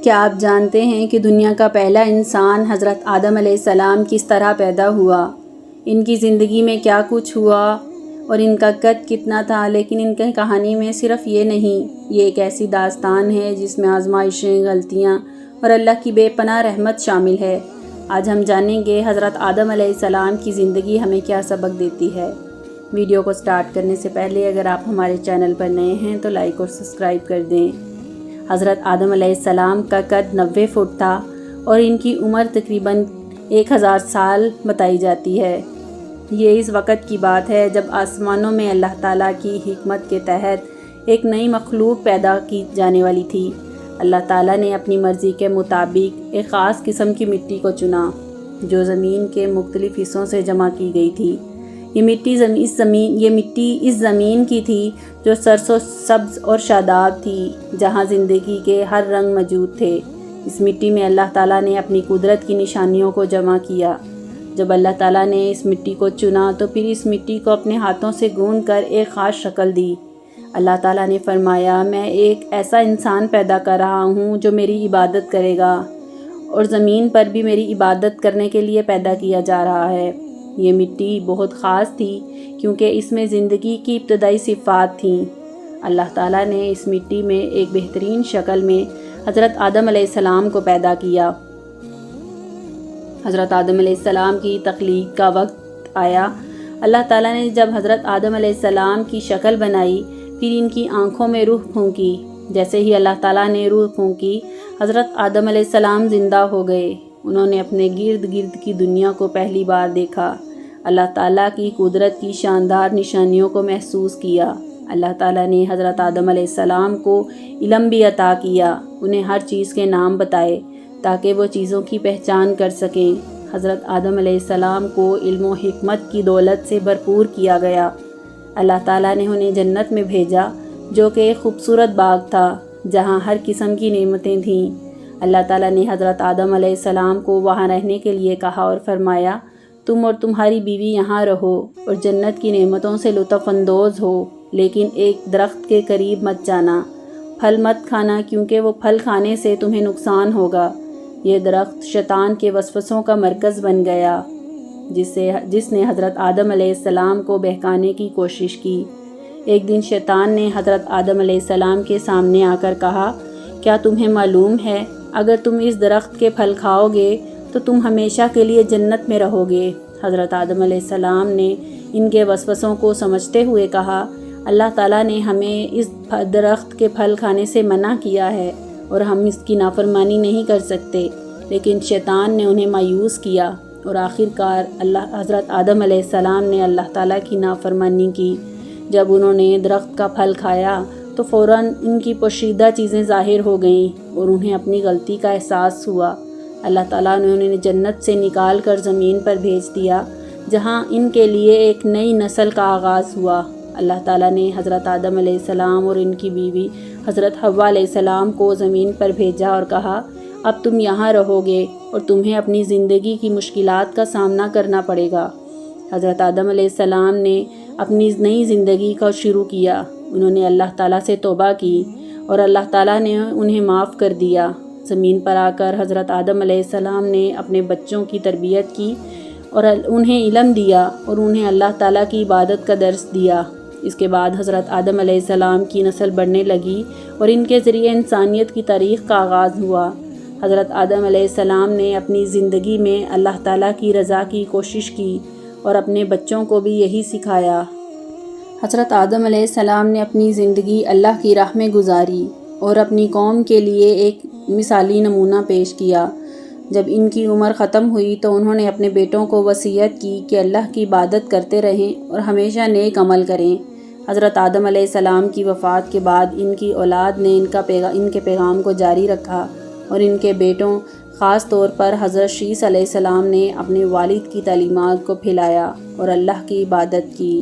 کیا آپ جانتے ہیں کہ دنیا کا پہلا انسان حضرت آدم علیہ السلام کس طرح پیدا ہوا؟ ان کی زندگی میں کیا کچھ ہوا اور ان کا قد کتنا تھا، لیکن ان کی کہانی میں صرف یہ نہیں، یہ ایک ایسی داستان ہے جس میں آزمائشیں، غلطیاں اور اللہ کی بے پناہ رحمت شامل ہے۔ آج ہم جانیں گے حضرت آدم علیہ السلام کی زندگی ہمیں کیا سبق دیتی ہے۔ ویڈیو کو سٹارٹ کرنے سے پہلے اگر آپ ہمارے چینل پر نئے ہیں تو لائک اور سبسکرائب کر دیں۔ حضرت آدم علیہ السلام کا قد 90 فٹ تھا اور ان کی عمر تقریباً 1000 سال بتائی جاتی ہے۔ یہ اس وقت کی بات ہے جب آسمانوں میں اللہ تعالیٰ کی حکمت کے تحت ایک نئی مخلوق پیدا کی جانے والی تھی۔ اللہ تعالیٰ نے اپنی مرضی کے مطابق ایک خاص قسم کی مٹی کو چنا جو زمین کے مختلف حصوں سے جمع کی گئی تھی۔ یہ مٹی اس زمین کی تھی جو سرسبز سبز اور شاداب تھی، جہاں زندگی کے ہر رنگ موجود تھے۔ اس مٹی میں اللہ تعالیٰ نے اپنی قدرت کی نشانیوں کو جمع کیا۔ جب اللہ تعالیٰ نے اس مٹی کو چنا تو پھر اس مٹی کو اپنے ہاتھوں سے گوندھ کر ایک خاص شکل دی۔ اللہ تعالیٰ نے فرمایا، میں ایک ایسا انسان پیدا کر رہا ہوں جو میری عبادت کرے گا، اور زمین پر بھی میری عبادت کرنے کے لیے پیدا کیا جا رہا ہے۔ یہ مٹی بہت خاص تھی کیونکہ اس میں زندگی کی ابتدائی صفات تھیں۔ اللہ تعالیٰ نے اس مٹی میں ایک بہترین شکل میں حضرت آدم علیہ السلام کو پیدا کیا۔ حضرت آدم علیہ السلام کی تخلیق کا وقت آیا۔ اللہ تعالیٰ نے جب حضرت آدم علیہ السلام کی شکل بنائی، پھر ان کی آنکھوں میں روح پھونکی۔ جیسے ہی اللہ تعالیٰ نے روح پھونکی، حضرت آدم علیہ السلام زندہ ہو گئے۔ انہوں نے اپنے گرد گرد کی دنیا کو پہلی بار دیکھا۔ اللہ تعالیٰ کی قدرت کی شاندار نشانیوں کو محسوس کیا۔ اللہ تعالیٰ نے حضرت آدم علیہ السلام کو علم بھی عطا کیا، انہیں ہر چیز کے نام بتائے تاکہ وہ چیزوں کی پہچان کر سکیں۔ حضرت آدم علیہ السلام کو علم و حکمت کی دولت سے بھرپور کیا گیا۔ اللہ تعالیٰ نے انہیں جنت میں بھیجا جو کہ ایک خوبصورت باغ تھا جہاں ہر قسم کی نعمتیں تھیں۔ اللہ تعالیٰ نے حضرت آدم علیہ السلام کو وہاں رہنے کے لیے کہا اور فرمایا، تم اور تمہاری بیوی یہاں رہو اور جنت کی نعمتوں سے لطف اندوز ہو، لیکن ایک درخت کے قریب مت جانا، پھل مت کھانا کیونکہ وہ پھل کھانے سے تمہیں نقصان ہوگا۔ یہ درخت شیطان کے وسوسوں کا مرکز بن گیا جس نے حضرت آدم علیہ السلام کو بہکانے کی کوشش کی۔ ایک دن شیطان نے حضرت آدم علیہ السلام کے سامنے آ کر کہا، کیا تمہیں معلوم ہے اگر تم اس درخت کے پھل کھاؤ گے تو تم ہمیشہ کے لیے جنت میں رہو گے؟ حضرت آدم علیہ السلام نے ان کے وسوسوں کو سمجھتے ہوئے کہا، اللہ تعالیٰ نے ہمیں اس درخت کے پھل کھانے سے منع کیا ہے اور ہم اس کی نافرمانی نہیں کر سکتے۔ لیکن شیطان نے انہیں مایوس کیا اور آخرکار حضرت آدم علیہ السلام نے اللہ تعالیٰ کی نافرمانی کی۔ جب انہوں نے درخت کا پھل کھایا تو فوراً ان کی پوشیدہ چیزیں ظاہر ہو گئیں اور انہیں اپنی غلطی کا احساس ہوا۔ اللہ تعالیٰ نے انہیں جنت سے نکال کر زمین پر بھیج دیا جہاں ان کے لیے ایک نئی نسل کا آغاز ہوا۔ اللہ تعالیٰ نے حضرت آدم علیہ السلام اور ان کی بیوی حضرت حوا علیہ السلام کو زمین پر بھیجا اور کہا، اب تم یہاں رہو گے اور تمہیں اپنی زندگی کی مشکلات کا سامنا کرنا پڑے گا۔ حضرت آدم علیہ السلام نے اپنی نئی زندگی کو شروع کیا۔ انہوں نے اللہ تعالیٰ سے توبہ کی اور اللہ تعالیٰ نے انہیں معاف کر دیا۔ زمین پر آ کر حضرت آدم علیہ السلام نے اپنے بچوں کی تربیت کی اور انہیں علم دیا اور انہیں اللہ تعالیٰ کی عبادت کا درس دیا۔ اس کے بعد حضرت آدم علیہ السلام کی نسل بڑھنے لگی اور ان کے ذریعے انسانیت کی تاریخ کا آغاز ہوا۔ حضرت آدم علیہ السلام نے اپنی زندگی میں اللہ تعالیٰ کی رضا کی کوشش کی اور اپنے بچوں کو بھی یہی سکھایا۔ حضرت آدم علیہ السلام نے اپنی زندگی اللہ کی راہ میں گزاری اور اپنی قوم کے لیے ایک مثالی نمونہ پیش کیا۔ جب ان کی عمر ختم ہوئی تو انہوں نے اپنے بیٹوں کو وصیت کی کہ اللہ کی عبادت کرتے رہیں اور ہمیشہ نیک عمل کریں۔ حضرت آدم علیہ السلام کی وفات کے بعد ان کی اولاد نے ان کے پیغام کو جاری رکھا اور ان کے بیٹوں، خاص طور پر حضرت شیث علیہ السلام نے اپنے والد کی تعلیمات کو پھیلایا اور اللہ کی عبادت کی۔